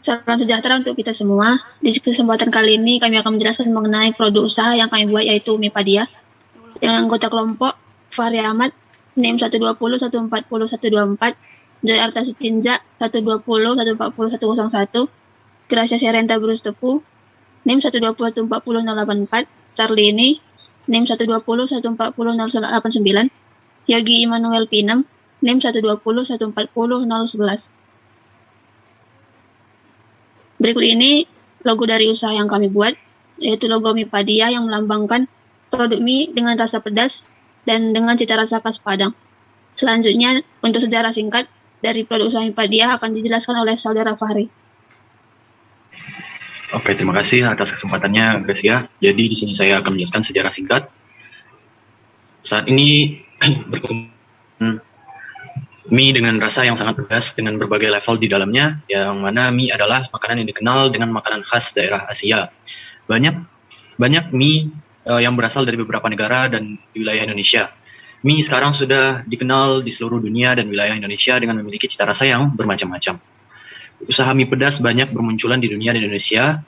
Salam sejahtera untuk kita semua. Di kesempatan kali ini kami akan menjelaskan mengenai produk usaha yang kami buat, yaitu mie Padia. Dengan anggota kelompok Fahri Ahmad, NIM 120 140 124, Joy Arta Sutinja 120 140 101, Gracia Serenta Bruce Tepu, NIM 120 140 084, Charlie ini NIM 120 140 089, Yogi Immanuel Pinem, NIM 120 140 011. Berikut ini logo dari usaha yang kami buat, yaitu logo mie Padia yang melambangkan produk mie dengan rasa pedas dan dengan cita rasa khas Padang. Selanjutnya, untuk sejarah singkat dari produk usaha mie Padia akan dijelaskan oleh Saudara Fahri. Oke, terima kasih atas kesempatannya, Gracia. Jadi di sini saya akan menjelaskan sejarah singkat. Saat ini berkembang mie dengan rasa yang sangat pedas dengan berbagai level di dalamnya, yang mana mie adalah makanan yang dikenal dengan makanan khas daerah Asia. Banyak mie yang berasal dari beberapa negara dan di wilayah Indonesia. Mie sekarang sudah dikenal di seluruh dunia dan wilayah Indonesia dengan memiliki cita rasa yang bermacam-macam. Usaha mie pedas banyak bermunculan di dunia dan Indonesia.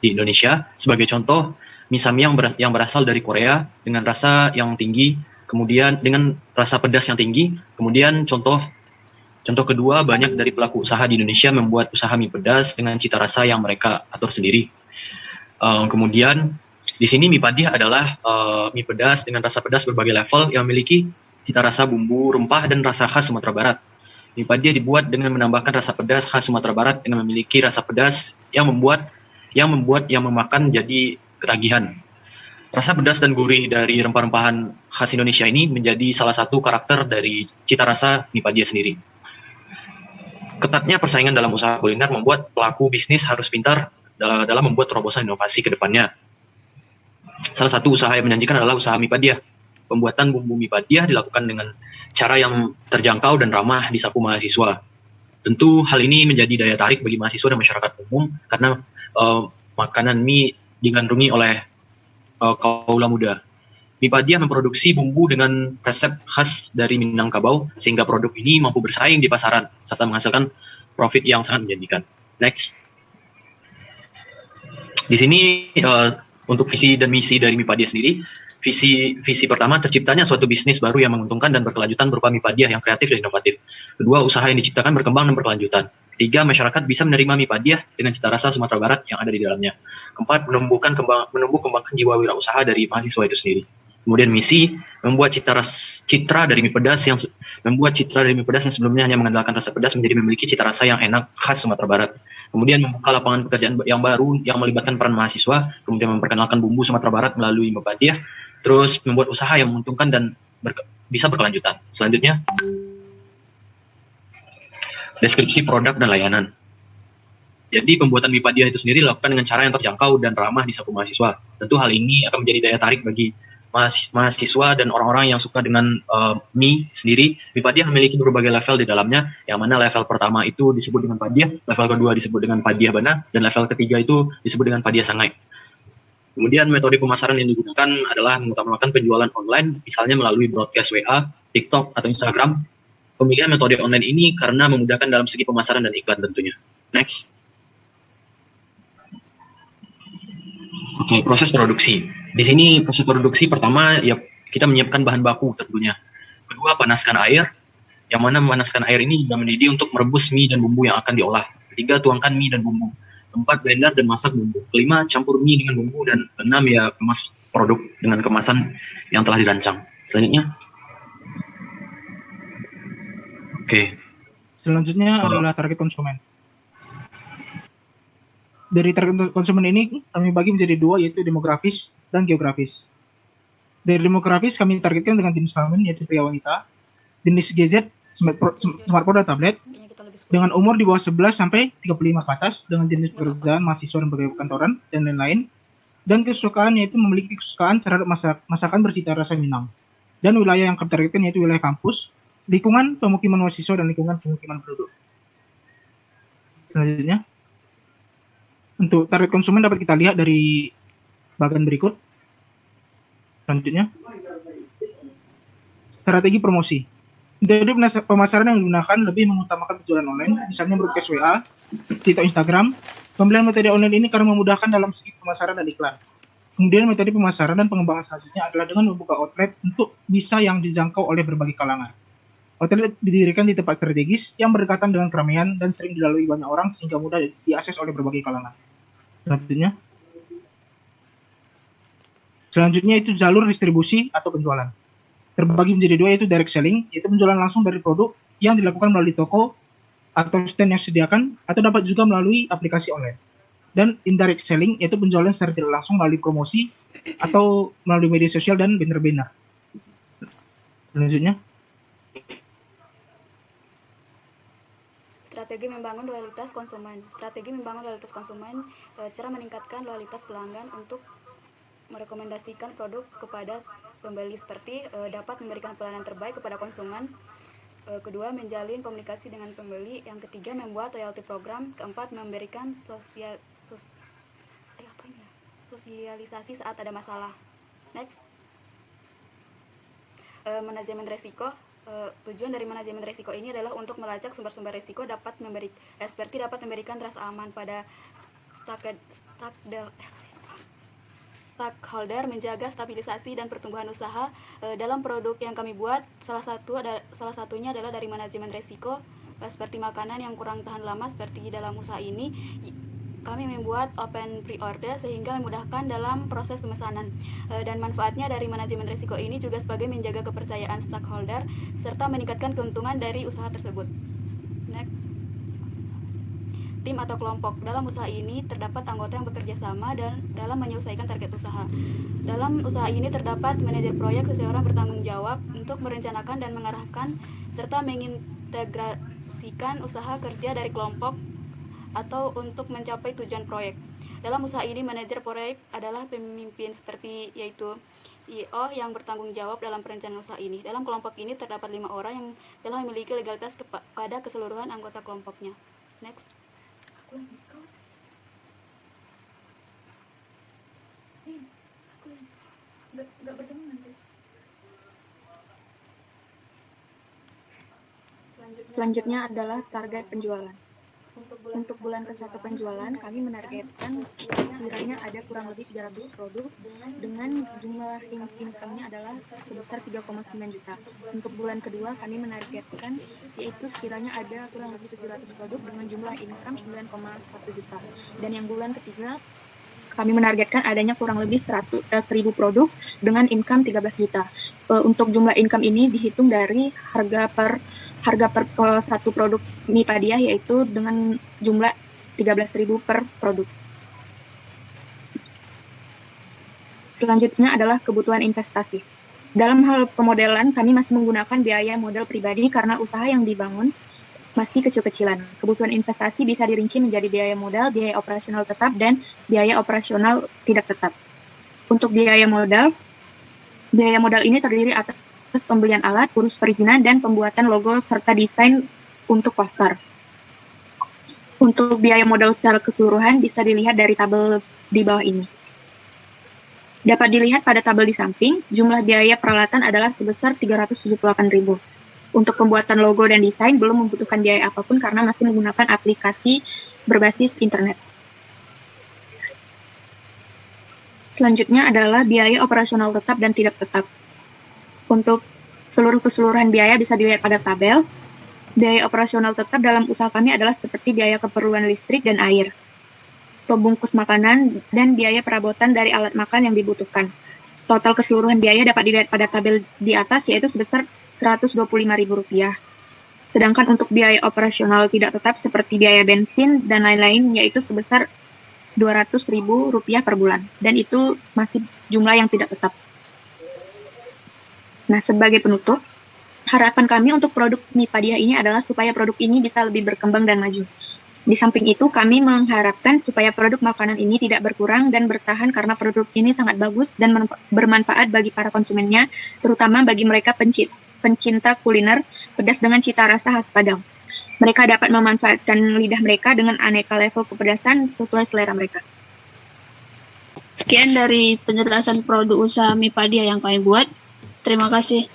Sebagai contoh, mie Samyang yang berasal dari Korea dengan rasa yang tinggi, kemudian dengan rasa pedas yang tinggi. Kemudian contoh kedua, banyak dari pelaku usaha di Indonesia membuat usaha mie pedas dengan cita rasa yang mereka atur sendiri. Kemudian di sini mie Padia adalah mie pedas dengan rasa pedas berbagai level yang memiliki cita rasa bumbu, rempah, dan rasa khas Sumatera Barat. Mie Padia dibuat dengan menambahkan rasa pedas khas Sumatera Barat yang memiliki rasa pedas yang membuat yang memakan jadi ketagihan. Rasa pedas dan gurih dari rempah-rempahan khas Indonesia ini menjadi salah satu karakter dari cita rasa mie Padia sendiri. Ketatnya persaingan dalam usaha kuliner membuat pelaku bisnis harus pintar dalam membuat terobosan inovasi ke depannya. Salah satu usaha yang menjanjikan adalah usaha mie Padia. Pembuatan bumbu mie Padia dilakukan dengan cara yang terjangkau dan ramah di saku mahasiswa. Tentu hal ini menjadi daya tarik bagi mahasiswa dan masyarakat umum karena makanan mie digandrungi oleh kaula muda. Mie Padia memproduksi bumbu dengan resep khas dari Minangkabau sehingga produk ini mampu bersaing di pasaran serta menghasilkan profit yang sangat menjanjikan. Next. Di sini untuk visi dan misi dari mie Padia sendiri, visi pertama, terciptanya suatu bisnis baru yang menguntungkan dan berkelanjutan berupa mie Padia yang kreatif dan inovatif. Kedua, usaha yang diciptakan berkembang dan berkelanjutan. Ketiga, masyarakat bisa menerima mie Padia dengan cita rasa Sumatera Barat yang ada di dalamnya. Keempat, menumbuh kembangkan jiwa wirausaha dari mahasiswa itu sendiri. Kemudian misi, membuat citra dari mie pedas yang sebelumnya hanya mengandalkan rasa pedas menjadi memiliki cita rasa yang enak khas Sumatera Barat. Kemudian membuka lapangan pekerjaan yang baru yang melibatkan peran mahasiswa, kemudian memperkenalkan bumbu Sumatera Barat melalui mie Padia, terus membuat usaha yang menguntungkan dan bisa berkelanjutan. Selanjutnya, deskripsi produk dan layanan. Jadi pembuatan mie Padia itu sendiri dilakukan dengan cara yang terjangkau dan ramah di saku mahasiswa. Tentu hal ini akan menjadi daya tarik bagi mahasiswa dan orang-orang yang suka dengan mie sendiri. Mie Padia memiliki berbagai level di dalamnya, yang mana level pertama itu disebut dengan Padia, level kedua disebut dengan Padia Bana, dan level ketiga itu disebut dengan Padia Sangai. Kemudian metode pemasaran yang digunakan adalah mengutamakan penjualan online, misalnya melalui broadcast WA, TikTok, atau Instagram. Pemilihan metode online ini karena memudahkan dalam segi pemasaran dan iklan tentunya. Next. Oke, proses produksi. Di sini proses produksi pertama ya kita menyiapkan bahan baku tentunya. Kedua, panaskan air, yang mana memanaskan air ini sudah mendidih untuk merebus mie dan bumbu yang akan diolah. Ketiga, tuangkan mie dan bumbu. Keempat, blender dan masak bumbu. Kelima, campur mie dengan bumbu. Dan keenam, ya kemas produk dengan kemasan yang telah dirancang. Selanjutnya. Oke. Selanjutnya adalah target konsumen. Dari target konsumen ini kami bagi menjadi dua, yaitu demografis dan geografis. Dari demografis kami targetkan dengan jenis kelamin, yaitu pria wanita, jenis gadget, smartphone dan tablet, dengan umur di bawah 11 sampai 35 ke atas, dengan jenis pekerjaan, mahasiswa dan pegawai kantoran, dan lain-lain, dan kesukaan yaitu memiliki kesukaan terhadap masakan bercita rasa Minang. Dan wilayah yang kami targetkan yaitu wilayah kampus, lingkungan pemukiman mahasiswa, dan lingkungan pemukiman penduduk. Selanjutnya, untuk target konsumen dapat kita lihat dari bagian berikut. Selanjutnya, strategi promosi. Jadi pemasaran yang digunakan lebih mengutamakan penjualan online, misalnya broadcast WA, TikTok, Instagram, Pembelian metode online ini karena memudahkan dalam segi pemasaran dan iklan. Kemudian metode pemasaran dan pengembangan selanjutnya adalah dengan membuka outlet untuk bisa yang dijangkau oleh berbagai kalangan. Outlet didirikan di tempat strategis yang berdekatan dengan keramaian dan sering dilalui banyak orang sehingga mudah diakses oleh berbagai kalangan. Selanjutnya itu jalur distribusi atau penjualan. Terbagi menjadi dua, yaitu direct selling, yaitu penjualan langsung dari produk yang dilakukan melalui toko atau stand yang disediakan, atau dapat juga melalui aplikasi online. Dan indirect selling, yaitu penjualan secara tidak langsung melalui promosi atau melalui media sosial dan banner-banner. Selanjutnya, strategi membangun loyalitas konsumen. Strategi membangun loyalitas konsumen, cara meningkatkan loyalitas pelanggan untuk merekomendasikan produk kepada pembeli seperti dapat memberikan pelayanan terbaik kepada konsumen. Kedua, menjalin komunikasi dengan pembeli. Yang ketiga, membuat loyalty program. Keempat, memberikan sosialisasi saat ada masalah. Next, manajemen resiko. Tujuan dari manajemen risiko ini adalah untuk melacak sumber-sumber risiko, seperti dapat memberikan rasa aman pada stakeholder, menjaga stabilisasi dan pertumbuhan usaha dalam produk yang kami buat. Salah satunya adalah dari manajemen risiko, seperti makanan yang kurang tahan lama. Seperti dalam usaha ini kami membuat open pre-order sehingga memudahkan dalam proses pemesanan. Dan manfaatnya dari manajemen risiko ini juga sebagai menjaga kepercayaan stakeholder serta meningkatkan keuntungan dari usaha tersebut. Next. Tim atau kelompok. Dalam usaha ini terdapat anggota yang bekerja sama dan dalam menyelesaikan target usaha. Dalam usaha ini terdapat manajer proyek, seseorang bertanggung jawab untuk merencanakan dan mengarahkan serta mengintegrasikan usaha kerja dari kelompok atau untuk mencapai tujuan proyek. Dalam usaha ini, manajer proyek adalah pemimpin yaitu CEO yang bertanggung jawab dalam perencanaan usaha ini. Dalam kelompok ini terdapat 5 orang yang telah memiliki legalitas kepada keseluruhan anggota kelompoknya. Next. Selanjutnya adalah target penjualan. Untuk bulan ke-1 penjualan, kami menargetkan sekiranya ada kurang lebih 300 produk dengan jumlah income-nya adalah sebesar 3,9 juta. Untuk bulan kedua, kami menargetkan yaitu sekiranya ada kurang lebih 700 produk dengan jumlah income 9,1 juta. Dan yang bulan ketiga, kami menargetkan adanya kurang lebih 1.000 produk dengan income 13 juta. Untuk jumlah income ini dihitung dari harga per satu produk mie Padia, yaitu dengan jumlah 13.000 per produk. Selanjutnya adalah kebutuhan investasi. Dalam hal pemodelan, kami masih menggunakan biaya modal pribadi karena usaha yang dibangun masih kecil-kecilan. Kebutuhan investasi bisa dirinci menjadi biaya modal, biaya operasional tetap, dan biaya operasional tidak tetap. Untuk biaya modal ini terdiri atas pembelian alat, urus perizinan, dan pembuatan logo serta desain untuk poster. Untuk biaya modal secara keseluruhan bisa dilihat dari tabel di bawah ini. Dapat dilihat pada tabel di samping, jumlah biaya peralatan adalah sebesar 378.000. Untuk pembuatan logo dan desain belum membutuhkan biaya apapun karena masih menggunakan aplikasi berbasis internet. Selanjutnya adalah biaya operasional tetap dan tidak tetap. Untuk seluruh keseluruhan biaya bisa dilihat pada tabel. Biaya operasional tetap dalam usaha kami adalah seperti biaya keperluan listrik dan air, pembungkus makanan, dan biaya perabotan dari alat makan yang dibutuhkan. Total keseluruhan biaya dapat dilihat pada tabel di atas, yaitu sebesar Rp125.000. Sedangkan untuk biaya operasional tidak tetap seperti biaya bensin dan lain-lain, yaitu sebesar Rp200.000 per bulan. Dan itu masih jumlah yang tidak tetap. Nah, sebagai penutup, harapan kami untuk produk mie Padia ini adalah supaya produk ini bisa lebih berkembang dan maju. Di samping itu, kami mengharapkan supaya produk makanan ini tidak berkurang dan bertahan karena produk ini sangat bagus dan bermanfaat bagi para konsumennya, terutama bagi mereka pencinta kuliner pedas dengan cita rasa khas Padang. Mereka dapat memanfaatkan lidah mereka dengan aneka level kepedasan sesuai selera mereka. Sekian dari penjelasan produk usaha mie Padia yang kami buat. Terima kasih.